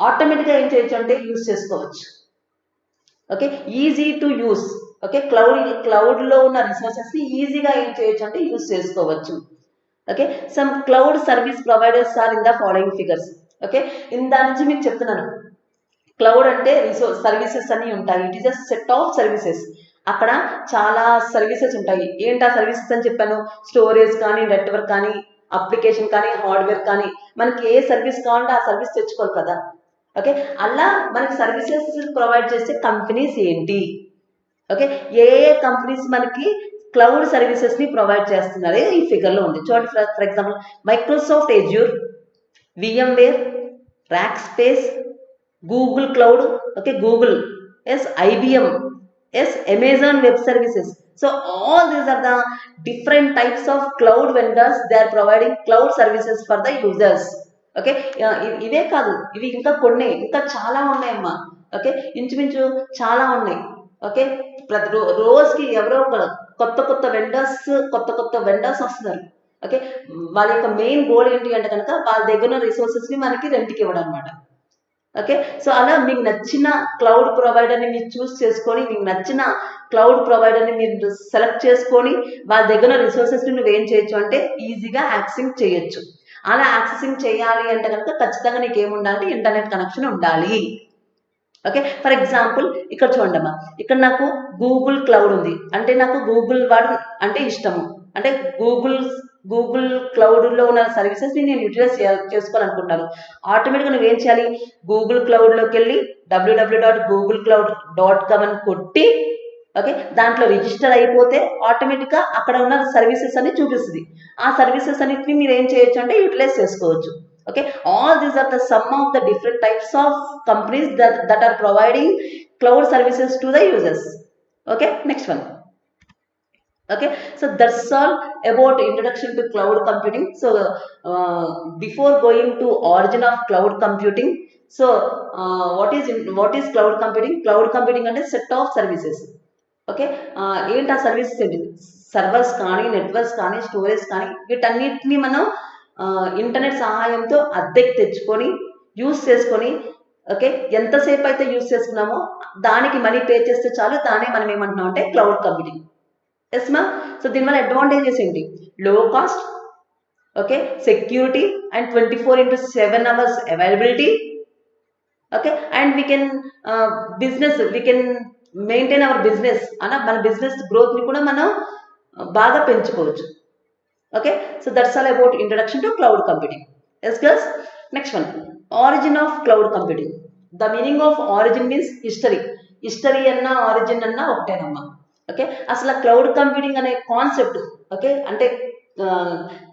ఆటోమేటిక్గా ఏం చేయొచ్చు అంటే యూజ్ చేసుకోవచ్చు. Okay easy to use. Okay క్లౌడ్లో ఉన్న రిసోర్సెస్ని ఈజీగా ఏం చేయొచ్చు అంటే యూజ్ చేసుకోవచ్చు. Okay some cloud service providers are in the following figures. Okay దాని నుంచి మీకు చెప్తున్నాను. క్లౌడ్ అంటే సర్వీసెస్ అన్నీ ఉంటాయి. It is a set of services. అక్కడ చాలా సర్వీసెస్ ఉంటాయి. ఏంటి ఆ సర్వీసెస్ అని చెప్పాను? స్టోరేజ్ కానీ, నెట్వర్క్ కానీ, అప్లికేషన్ కానీ, హార్డ్వేర్ కానీ, మనకి ఏ సర్వీస్ కావాలంటే ఆ సర్వీస్ తెచ్చుకోవాలి కదా. ఓకే అలా మనకి సర్వీసెస్ ప్రొవైడ్ చేసే కంపెనీస్ ఏంటి? ఓకే ఏ కంపెనీస్ మనకి క్లౌడ్ సర్వీసెస్ని ప్రొవైడ్ చేస్తున్నారు ఈ ఫిగర్లో ఉంది చూడండి. For example Microsoft Azure, VMware, rack space, Google Cloud, okay, Google, yes, IBM, yes, Amazon Web Services. So all these are the different types of cloud vendors. They are providing cloud services for the users. Okay ఇవే కాదు, ఇవి ఇంకా కొన్ని ఇంకా చాలా ఉన్నాయమ్మా. Okay ఇంచుమించు చాలా ఉన్నాయి. ఓకే ప్రతి రోజుకి ఎవరో కొత్త వెండర్స్ వస్తున్నారు. ఓకే వాళ్ళ యొక్క మెయిన్ గోల్ ఏంటి అంటే కనుక వాళ్ళ దగ్గర ఉన్న రిసోర్సెస్ని మనకి రెంట్కి ఇవ్వడం అనమాట. ఓకే సో అలా మీకు నచ్చిన క్లౌడ్ ప్రొవైడర్ని మీరు చూస్ చేసుకొని, మీకు నచ్చిన క్లౌడ్ ప్రొవైడర్ని మీరు సెలెక్ట్ చేసుకొని వాళ్ళ దగ్గర రిసోర్సెస్ని నువ్వు ఏం చేయొచ్చు అంటే ఈజీగా యాక్సెసింగ్ చేయొచ్చు. అలా యాక్సెసింగ్ చేయాలి అంటే కనుక ఖచ్చితంగా నీకు ఏముండాలంటే ఇంటర్నెట్ కనెక్షన్ ఉండాలి. ఓకే ఫర్ ఎగ్జాంపుల్ ఇక్కడ చూడమ్మా, ఇక్కడ నాకు గూగుల్ క్లౌడ్ ఉంది అంటే నాకు గూగుల్ వాడు అంటే ఇష్టము. అంటే గూగుల్ క్లౌడ్లో ఉన్న సర్వీసెస్ని నేను యూటిలైజ్ చేసుకోవాలనుకుంటున్నాను. ఆటోమేటిక్గా నువ్వేం చేయాలి? గూగుల్ క్లౌడ్లోకి వెళ్ళి www.googlecloud.com అని కొట్టి ఓకే దాంట్లో రిజిస్టర్ అయిపోతే ఆటోమేటిక్గా అక్కడ ఉన్న సర్వీసెస్ అన్ని చూపిస్తుంది. ఆ సర్వీసెస్ అన్నిటిని మీరు ఏం చేయొచ్చు అంటే యూటిలైజ్ చేసుకోవచ్చు. Okay all these are the some of the different types of companies that are providing cloud services to the users. Okay next one. Okay so that's all about introduction to cloud computing. So before going to origin of cloud computing, so what is cloud computing? Cloud computing అంటే set of services. Okay ఏంటి ఆ services ఏంటి? Servers కానీ, networks కానీ, storage కానీ, వీటన్నిటిని మనం internet సహాయంతో అద్దెకి తెచ్చుకొని యూస్ చేసుకొని ఓకే ఎంతసేపు అయితే యూస్ చేసుకున్నామో దానికి మనీ పే చేస్తే చాలు, దాన్ని మనం ఏమంటున్నాం అంటే క్లౌడ్ కంప్యూటింగ్. ఎస్ మా సో దీనివల్ల అడ్వాంటేజెస్ ఏంటి? లో cost, okay security and 24/7 hours availability. Okay and we can maintain our business మన బిజినెస్ గ్రోత్ని కూడా మనం బాగా పెంచుకోవచ్చు. Okay so that's all about introduction to cloud computing. Yes girls, next one, origin of cloud computing. The meaning of origin means history అన్న origin అన్న ఒకటేనమ్మా. Okay, అసలు cloud computing అనే concept, okay, అంటే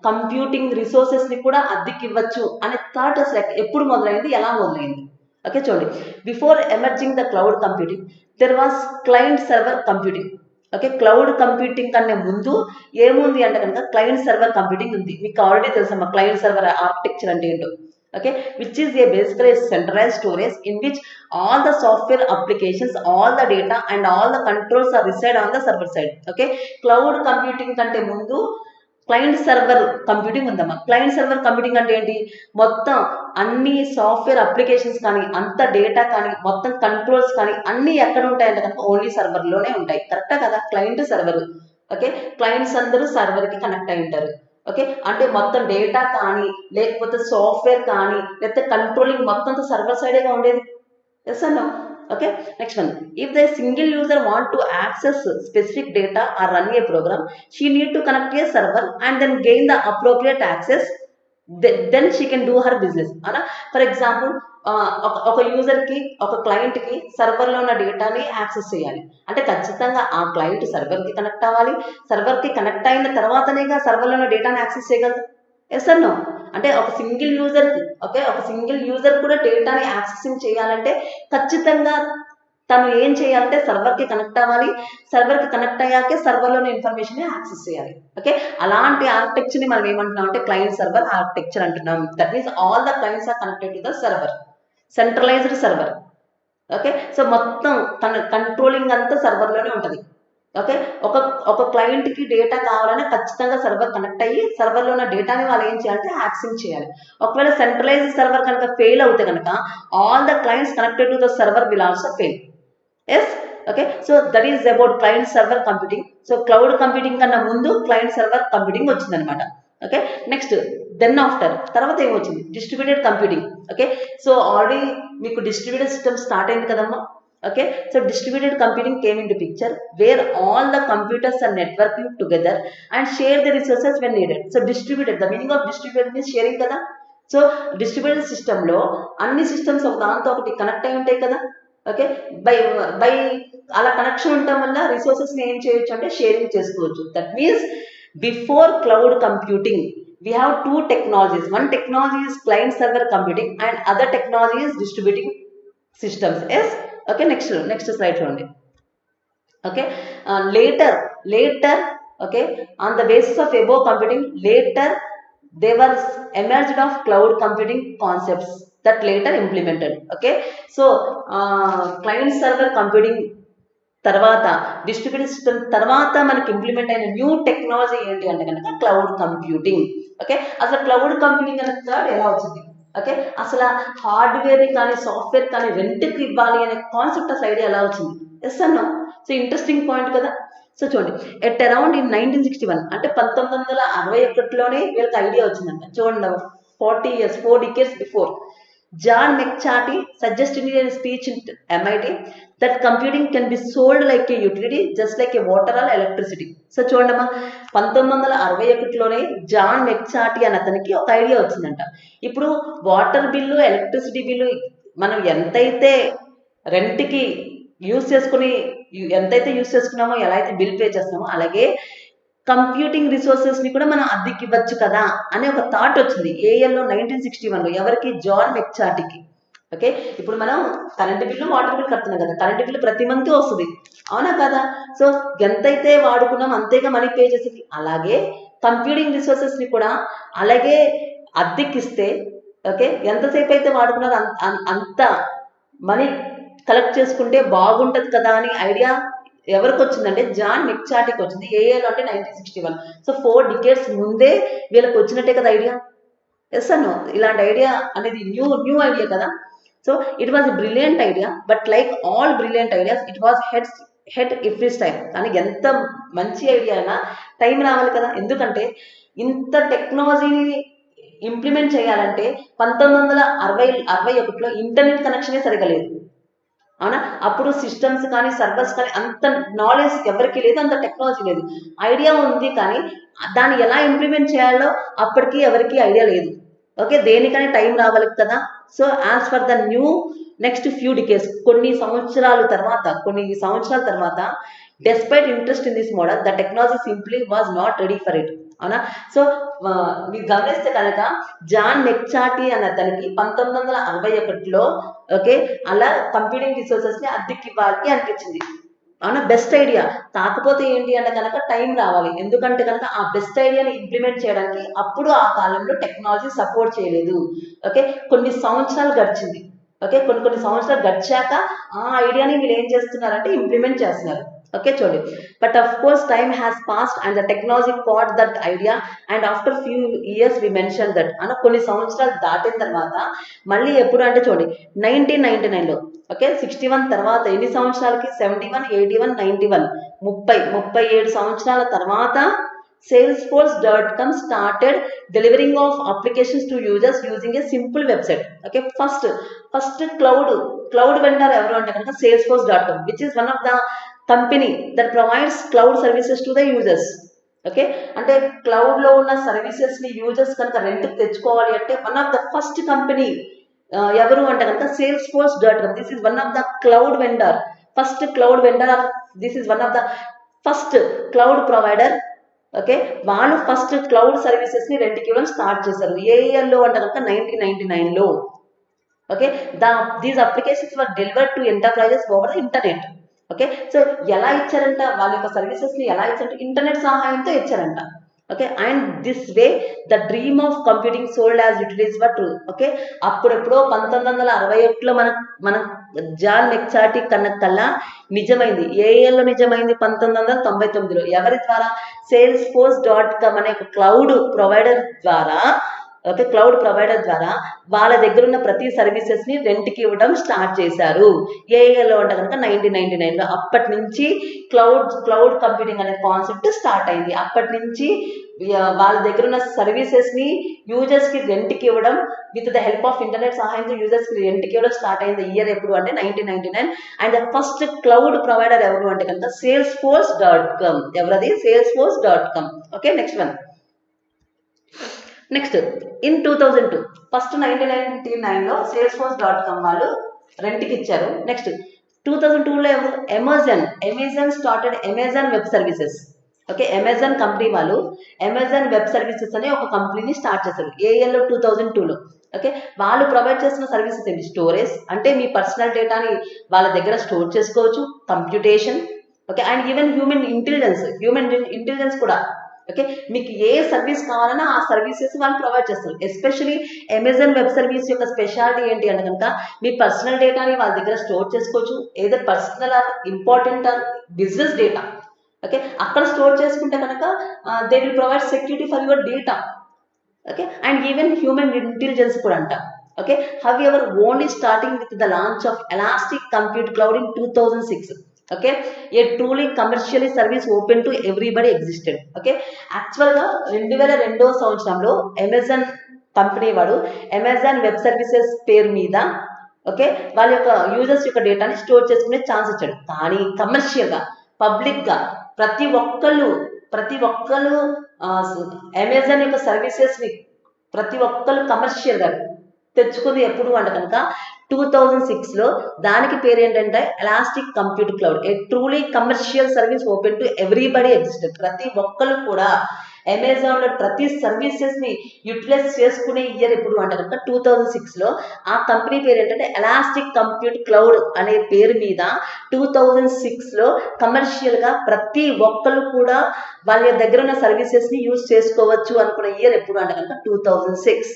కంప్యూటింగ్ రిసోర్సెస్ని కూడా అద్దెకి ఇవ్వచ్చు అనే థాట్ అసలు ఎప్పుడు మొదలైంది, ఎలా మొదలైంది? ఓకే, చూడండి. Before emerging the cloud computing there was client server computing. Okay, cloud computing కన్నా ముందు ఏముంది అంటే కనుక క్లయింట్ సర్వర్ కంప్యూటింగ్ ఉంది. మీకు ఆల్రెడీ తెలుసమ్మా క్లయింట్ సర్వర్ ఆర్కిటెక్చర్ అంటే ఏంటో. Okay, which is a basically a centralized storage in which all the software applications, all the data and all the controls are reside on the server side. Okay, cloud computing కంటే ముందు client server computing ఉందమ్మా. Client server computing అంటే ఏంటి? మొత్తం అన్ని software applications కానీ, అంత data కానీ, మొత్తం కంట్రోల్స్ కానీ అన్నీ ఎక్కడ ఉంటాయంటే కనుక ఓన్లీ సర్వర్లోనే ఉంటాయి. కరెక్టా కదా? Client server. ఓకే, క్లయింట్స్ అందరూ సర్వర్కి కనెక్ట్ అయి ఉంటారు. ఓకే, అంటే మొత్తం డేటా కానీ, లేకపోతే సాఫ్ట్వేర్ కానీ, లేకపోతే కంట్రోలింగ్ మొత్తం సర్వర్ సైడేగా ఉండేది. Yes R no? Okay, next one. If the single user want to access specific data or run a program, she need to connect a server and then gain the appropriate access. Then she can do her business. Ana, for example, ఒక యూజర్కి, ఒక క్లయింట్కి సర్వర్లో ఉన్న డేటాని access చేయాలి అంటే ఖచ్చితంగా ఆ client సర్వర్కి connect అవ్వాలి. సర్వర్కి కనెక్ట్ అయిన తర్వాతనేగా సర్వర్లో ఉన్న డేటాని యాక్సెస్ చేయగలదు. Yes or no? అంటే ఒక సింగిల్ యూజర్కి, ఓకే, ఒక సింగిల్ యూజర్ కూడా డేటాని యాక్సెసింగ్ చేయాలంటే ఖచ్చితంగా తను ఏం చేయాలంటే సర్వర్కి కనెక్ట్ అవ్వాలి. సర్వర్కి కనెక్ట్ అయ్యాకే సర్వర్లోని ఇన్ఫర్మేషన్ యాక్సెస్ చేయాలి. ఓకే, అలాంటి ఆర్కిటెక్చర్ని మనం ఏమంటున్నాం అంటే క్లయింట్ సర్వర్ ఆర్కిటెక్చర్ అంటున్నాం. That means all the clients are connected to the server, centralised server. Okay, so మొత్తం కంట్రోలింగ్ అంతా సర్వర్లోనే ఉంటుంది. ఓకే, ఒక క్లయింట్కి డేటా కావాలంటే ఖచ్చితంగా సర్వర్ కనెక్ట్ అయ్యి సర్వర్లో ఉన్న డేటాని వాళ్ళు ఏం చేయాలంటే యాక్సెస్ చేయాలి. ఒకవేళ సెంట్రలైజ్ సర్వర్ కనుక ఫెయిల్ అవుతే కనుక all the clients connected to the server will also fail. Yes, okay, so that is about client server computing. So cloud computing కన్నా ముందు క్లయింట్ సర్వర్ కంప్యూటింగ్ వచ్చిందనమాట. ఓకే, నెక్స్ట్ దెన్ ఆఫ్టర్ తర్వాత ఏమొచ్చింది? Distributed computing. Okay, so already మీకు distributed system start అయింది కదమ్మా. Okay, so distributed computing came into picture where all the computers are networking together and share the resources when needed. So distributed, the meaning of distributed means sharing kada. So distributed system lo anni systems ఒక దాంతో ఒకటి connect అయి ఉంటాయి కదా. Okay, by అలా connection ఉండటం వల్ల రిసోర్సెస్ని ఏం చేయొచ్చు అంటే షేరింగ్ చేసుకోవచ్చు. That means before cloud computing we have two technologies. One technology is client server computing and other technology is distributing systems. Yes, okay, next slide చూడండి. Okay, later okay, on the basis of above computing, later they were emerged of cloud computing concepts that later implemented. Okay, so client server computing తర్వాత distributed system తర్వాత మనకి implement అయిన new technology ఏంటి అంటే కనుక cloud computing. Okay, అసలు cloud computing అనే thought ఎలా వచ్చింది? ఓకే, అసలు హార్డ్వేర్ కానీ సాఫ్ట్వేర్ కానీ రెంట్కి ఇవ్వాలి అనే కాన్సెప్ట్ అసలు ఐడియా ఎలా వచ్చింది? ఎస్ అన్నా? సో ఇంట్రెస్టింగ్ పాయింట్ కదా. సో చూడండి, ఎట్ అరౌండ్ ఇన్ 1961 అంటే 1961లోనే వీళ్ళకి ఐడియా వచ్చిందంట. చూడండి, 40 years, 4 decades before, John McCarthy suggested in a speech in MIT that computing can be sold like a utility just like a water or electricity. So చూడమ్మా, 1961లోనే John మెక్చార్టీ అని అతనికి ఒక idea వచ్చిందంట. ఇప్పుడు వాటర్ బిల్లు, ఎలక్ట్రిసిటీ బిల్లు మనం ఎంతైతే రెంట్కి use చేసుకున్నామో, ఎలా అయితే బిల్ పే చేస్తున్నామో, అలాగే కంప్యూటింగ్ రిసోర్సెస్ని కూడా మనం అద్దెకి ఇవ్వచ్చు కదా అనే ఒక థాట్ వచ్చింది ఏఎల్లో 1961లో. ఎవరికి? జాన్ మెక్చార్టీకి. ఓకే, ఇప్పుడు మనం కరెంట్ బిల్లు, వాటర్ బిల్లు కడుతున్నాం కదా, కరెంట్ బిల్లు ప్రతి మంత్ వస్తుంది, అవునా కదా? సో ఎంతైతే వాడుకున్నాం అంతేగా మనీ పే చేసేది. అలాగే కంప్యూటింగ్ రిసోర్సెస్ని కూడా అలాగే అద్దెకిస్తే, ఓకే, ఎంతసేపు అయితే వాడుకున్నారో అంత మనీ కలెక్ట్ చేసుకుంటే బాగుంటుంది కదా అని ఐడియా ఎవరికి వచ్చిందంటే జాన్ మెక్చార్టీకి వచ్చింది. ఏఏలో అంటే 1961. సో 4 decades ముందే వీళ్ళకి వచ్చినట్టే కదా ఐడియా. ఎస్ అన్నో? ఇలాంటి ఐడియా అనేది న్యూ ఐడియా కదా. So it was brilliant idea, but like all brilliant ideas it was ahead of its time. కానీ ఎంత మంచి ఐడియా అయినా టైం రావాలి కదా. ఎందుకంటే ఇంత టెక్నాలజీని ఇంప్లిమెంట్ చేయాలంటే 1961లో ఇంటర్నెట్ కనెక్షనే సరిగా లేదు, అవునా? అప్పుడు సిస్టమ్స్ కానీ సర్వర్స్ కానీ అంత నాలెడ్జ్ ఎవరికి లేదు, అంత టెక్నాలజీ లేదు. ఐడియా ఉంది కానీ దాన్ని ఎలా ఇంప్లిమెంట్ చేయాలో అప్పటికి ఎవరికి ఐడియా లేదు. ఓకే, దేనికని టైం రావాలి కదా. So as for the new next few decades కొన్ని సంవత్సరాల తర్వాత despite interest in this model the technology simply was not ready for it. అవునా? సో మీరు గమనిస్తే కనుక జాన్ మెక్చార్టీ అన్న అతనికి 1961లో ఓకే అలా కంప్యూటింగ్ రిసోర్సెస్ ని అద్దెకి ఇవ్వాలి అనిపించింది. అవునా? Best idea. కాకపోతే ఏంటి అంటే కనుక టైం రావాలి. ఎందుకంటే కనుక ఆ బెస్ట్ ఐడియాని ఇంప్లిమెంట్ చేయడానికి అప్పుడు ఆ కాలంలో టెక్నాలజీ సపోర్ట్ చేయలేదు. ఓకే, కొన్ని సంవత్సరాలు గడిచింది. ఓకే, కొన్ని సంవత్సరాలు గడిచాక ఆ ఐడియాని వీళ్ళు ఏం చేస్తున్నారంటే ఇంప్లిమెంట్ చేస్తున్నారు. ఓకే, చూడండి. But of course time has passed and the technology caught that idea and after few years we mention that. అన్న కొన్ని సంవత్సరాలు దాటిన తర్వాత మళ్ళీ ఎప్పుడు అంటే చూడండి 1999లో ఓకే 61 తర్వాత ఎన్ని సంవత్సరాలకి 71, 81, 91 37 సంవత్సరాల తర్వాత salesforce.com started delivering of applications to users using a simple website. Okay, first cloud vendor ఎవరు అంటే కనుక salesforce.com, which is one of the company that provides cloud services to the users. Okay, అంటే cloud లో ఉన్న services ని users కనుక rent తెచ్చుకోవాలి అంటే one of the first company ఎవరు అంటే కనుక salesforce.com. This is one of the cloud vendor, first cloud vendor or this is one of the first cloud provider. Okay, వాళ్ళు ఫస్ట్ క్లౌడ్ సర్వీసెస్ ని రెంట్కి ఇవ్వడం స్టార్ట్ చేశారు. ఏ ఇయర్లో అంటే కనుక 1999లో. Okay, these applications were delivered to enterprises over the internet. Okay, so ఎలా ఇచ్చారంట వాళ్ళ యొక్క సర్వీసెస్ ని ఎలా ఇచ్చారంటే ఇంటర్నెట్ సహాయంతో ఇచ్చారంట. Okay, and this way the dream of computing sold as utilities were true. Okay, అప్పుడెప్పుడో 1961లో మన జాన్ మెక్చార్టీ కల్లా నిజమైంది. ఏ ఇయర్లో నిజమైంది? 1999లో. ఎవరి ద్వారా? salesforce.com అనే ఒక క్లౌడ్ ప్రొవైడర్ ద్వారా. ఓకే, క్లౌడ్ ప్రొవైడర్ ద్వారా వాళ్ళ దగ్గర ఉన్న ప్రతి సర్వీసెస్ ని రెంట్కి ఇవ్వడం స్టార్ట్ చేశారు. ఏ ఇయర్లో అంటే కనుక 1999లో. అప్పటి నుంచి క్లౌడ్ కంప్యూటింగ్ అనే కాన్సెప్ట్ స్టార్ట్ అయింది. అప్పటి నుంచి వాళ్ళ దగ్గర ఉన్న సర్వీసెస్ ని యూజర్స్ కి రెంట్కి ఇవ్వడం with the help of internet సహాయంతో యూజర్స్ కి రెంట్కి ఇవ్వడం స్టార్ట్ అయింది. ఇయర్ ఎప్పుడు అంటే 1999. And the first cloud provider ఎవరు అంటే కనుక salesforce.com. ఎవరది? salesforce.com. Okay, next one. Next in 2002 first 1999లో salesforce.com వాళ్ళు రెంట్కి ఇచ్చారు. నెక్స్ట్ 2002లో ఎవరు? Amazon started Amazon web services. Okay, Amazon company వాళ్ళు అమెజాన్ వెబ్ సర్వీసెస్ అనే ఒక కంపెనీని స్టార్ట్ చేశారు. ఏ ఇయర్లో? 2002లో. ఓకే, వాళ్ళు ప్రొవైడ్ చేస్తున్న సర్వీసెస్ ఏంటి? స్టోరేజ్, అంటే మీ పర్సనల్ డేటాని వాళ్ళ దగ్గర స్టోర్ చేసుకోవచ్చు, computation, okay, and even human intelligence కూడా. ఓకే, మీకు ఏ సర్వీస్ కావాలన్నా ఆ సర్వీసెస్ వాళ్ళు ప్రొవైడ్ చేస్తారు. ఎస్పెషలీ అమెజాన్ వెబ్ సర్వీస్ యొక్క స్పెషాలిటీ ఏంటి అంటే కనుక మీ పర్సనల్ డేటాని వాళ్ళ దగ్గర స్టోర్ చేసుకోవచ్చు. ఏదో personal or important or business data. Okay, అక్కడ స్టోర్ చేసుకుంటే కనుక they will provide security for your data. Okay, and even human intelligence కూడా అంట. Okay, however only starting with the launch of elastic compute cloud in 2006. Okay, a truly commercially service open to everybody existed. Okay, యాక్చువల్గా 2002వ సంవత్సరంలో Amazon company వాడు Amazon web services పేరు మీద okay వాళ్ళ యొక్క యూజర్స్ యొక్క డేటాని స్టోర్ చేసుకునే ఛాన్స్ ఇచ్చాడు. కానీ కమర్షియల్గా పబ్లిక్గా ప్రతి ఒక్కళ్ళు అమెజాన్ యొక్క సర్వీసెస్ని ప్రతి ఒక్కళ్ళు కమర్షియల్గా తెచ్చుకుంది ఎప్పుడు అంటే కనుక 2006లో. దానికి పేరు ఏంటంటే elastic compute cloud, A truly commercial service open to everybody existed. ప్రతి ఒక్కళ్ళు కూడా అమెజాన్లో ప్రతి సర్వీసెస్ని యూటిలైజ్ చేసుకునే ఇయర్ ఎప్పుడు అంటే కనుక 2006లో. ఆ కంపెనీ పేరు ఏంటంటే ఎలాస్టిక్ కంప్యూట్ క్లౌడ్ అనే పేరు మీద 2006లో కమర్షియల్గా ప్రతి ఒక్కళ్ళు కూడా వాళ్ళ దగ్గర ఉన్న సర్వీసెస్ని యూజ్ చేసుకోవచ్చు అనుకున్న ఇయర్ ఎప్పుడు అంటే కనుక 2006.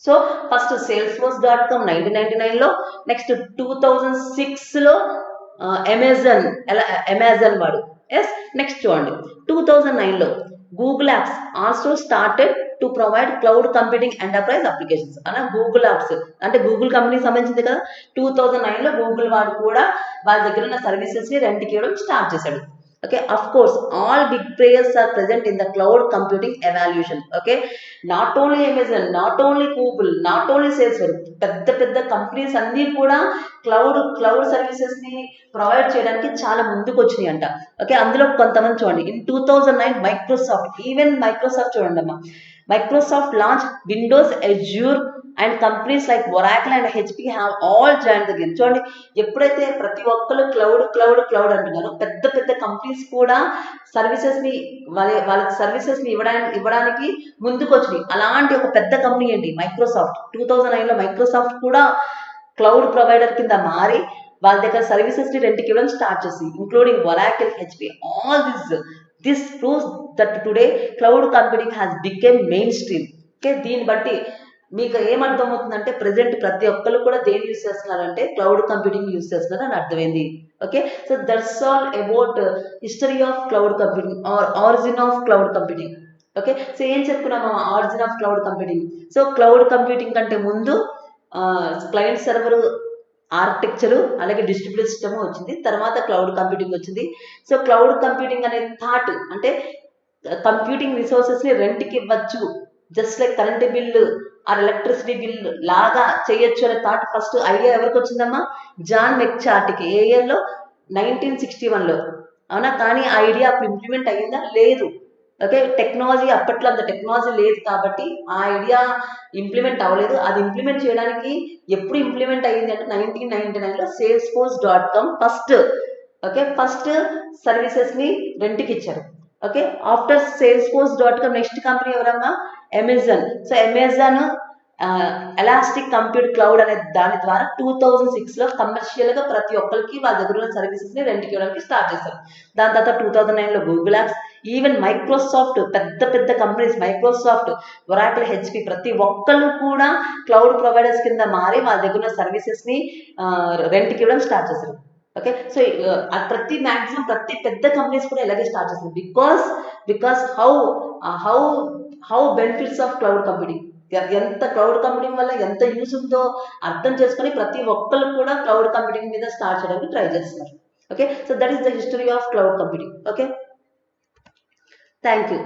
సో ఫస్ట్ salesforce.com 1999లో. నెక్స్ట్ 2006లో అమెజాన్ వాడు. ఎస్, నెక్స్ట్ చూడండి 2009లో Google apps also started to provide cloud computing enterprise applications. అలా గూగుల్ యాప్స్ అంటే గూగుల్ కంపెనీకి సంబంధించింది కదా. 2009లో గూగుల్ వాడు కూడా వాళ్ళ దగ్గర ఉన్న సర్వీసెస్ని రెంట్కి ఇవ్వడం స్టార్ట్ చేశాడు. Okay, of course all big players are present in the cloud computing evolution. Okay, not only Amazon, not only Google, not only Salesforce, పెద్ద కంపెనీస్ అన్నీ కూడా క్లౌడ్ సర్వీసెస్ ని ప్రొవైడ్ చేయడానికి చాలా ముందుకు వచ్చినాయి అంట. ఓకే, అందులో కొంతమంది చూడండి. ఇన్ 2009 మైక్రోసాఫ్ట్ చూడండి అమ్మా, Microsoft launch Windows Azure and companies like Oracle and HP have all join the game. చూడండి, ఎప్పుడైతే ప్రతి ఒక్కరు క్లౌడ్ క్లౌడ్ క్లౌడ్ అంటున్నారో పెద్ద పెద్ద కంపెనీస్ కూడా సర్వీసెస్ని వాళ్ళ సర్వీసెస్ని ఇవ్వడానికి ముందుకు వచ్చినాయి. అలాంటి ఒక పెద్ద కంపెనీ ఏంటి మైక్రోసాఫ్ట్. 2009లో మైక్రోసాఫ్ట్ కూడా క్లౌడ్ ప్రొవైడర్ కింద మారి వాళ్ళ దగ్గర సర్వీసెస్ని రెంట్కి ఇవ్వడం స్టార్ట్ చేసి, including Oracle, HP, all this proves that today cloud computing has became main stream. Okay, దీన్ని బట్టి మీకు ఏమర్థమవుతుందంటే ప్రజెంట్ ప్రతి ఒక్కరు కూడా దేని యూస్ చేస్తున్నారంటే క్లౌడ్ కంప్యూటింగ్ యూస్ చేస్తున్నారు అని అర్థమైంది. Okay, so that's all about history of cloud computing or origin of cloud computing. Okay, so ఏం చెప్పుకున్నాము origin of cloud computing. So cloud computing కంటే ముందు క్లయింట్ సర్వర్ ఆర్కిటెక్చరు అలాగే డిస్ట్రిబ్యూటెడ్ సిస్టమ్ వచ్చింది, తర్వాత క్లౌడ్ కంప్యూటింగ్ వచ్చింది. సో క్లౌడ్ కంప్యూటింగ్ అనే thought అంటే కంప్యూటింగ్ రిసోర్సెస్ని రెంట్కి ఇవ్వచ్చు, just like current bill or electricity bill లాగా చేయొచ్చు అనే థాట్ ఫస్ట్ ఐడియా ఎవరికి వచ్చిందమ్మా? జాన్ మెక్చార్ట్కి. ఏ ఇయర్లో? 1961లో. అవునా? కానీ ఆ ఐడియా అప్పుడు ఇంప్లిమెంట్ అయ్యిందా? లేదు. ఓకే, టెక్నాలజీ అప్పట్లో అంత టెక్నాలజీ లేదు కాబట్టి ఆ ఐడియా ఇంప్లిమెంట్ అవ్వలేదు. అది ఇంప్లిమెంట్ చేయడానికి ఎప్పుడు ఇంప్లిమెంట్ అయ్యింది అంటే 1999లో salesforce.com ఫస్ట్ సర్వీసెస్ని రెంట్కి ఇచ్చారు. Okay, after salesforce.com next company ఎవరమ్మా? Amazon. So Amazon elastic compute cloud అనే దాని ద్వారా 2006లో కమర్షియల్గా ప్రతి ఒక్కరికి వాళ్ళ దగ్గర ఉన్న సర్వీసెస్ని రెంట్కి ఇవ్వడానికి స్టార్ట్ చేశారు. దాని తర్వాత 2009లో గూగుల్ యాప్స్, ఈవెన్ మైక్రోసాఫ్ట్, పెద్ద పెద్ద కంపెనీస్ మైక్రోసాఫ్ట్, ఒరాకిల్, హెచ్పి ప్రతి ఒక్కళ్ళు కూడా క్లౌడ్ ప్రొవైడర్స్ కింద మారి వాళ్ళ దగ్గర ఉన్న సర్వీసెస్ని రెంట్కి ఇవ్వడం స్టార్ట్ చేశారు. ఓకే, సో మ్యాక్సిమం ప్రతి పెద్ద కంపెనీస్ కూడా ఇలాగే స్టార్ట్ చేస్తారు. Because how benefits of cloud computing, ఎంత క్లౌడ్ కంప్యూటింగ్ వల్ల ఎంత యూజ్ ఉందో అర్థం చేసుకొని ప్రతి ఒక్కళ్ళు కూడా క్లౌడ్ కంప్యూటింగ్ మీద స్టార్ట్ చేయడానికి ట్రై చేస్తున్నారు. Okay, so that is the history of cloud computing. Okay, thank you.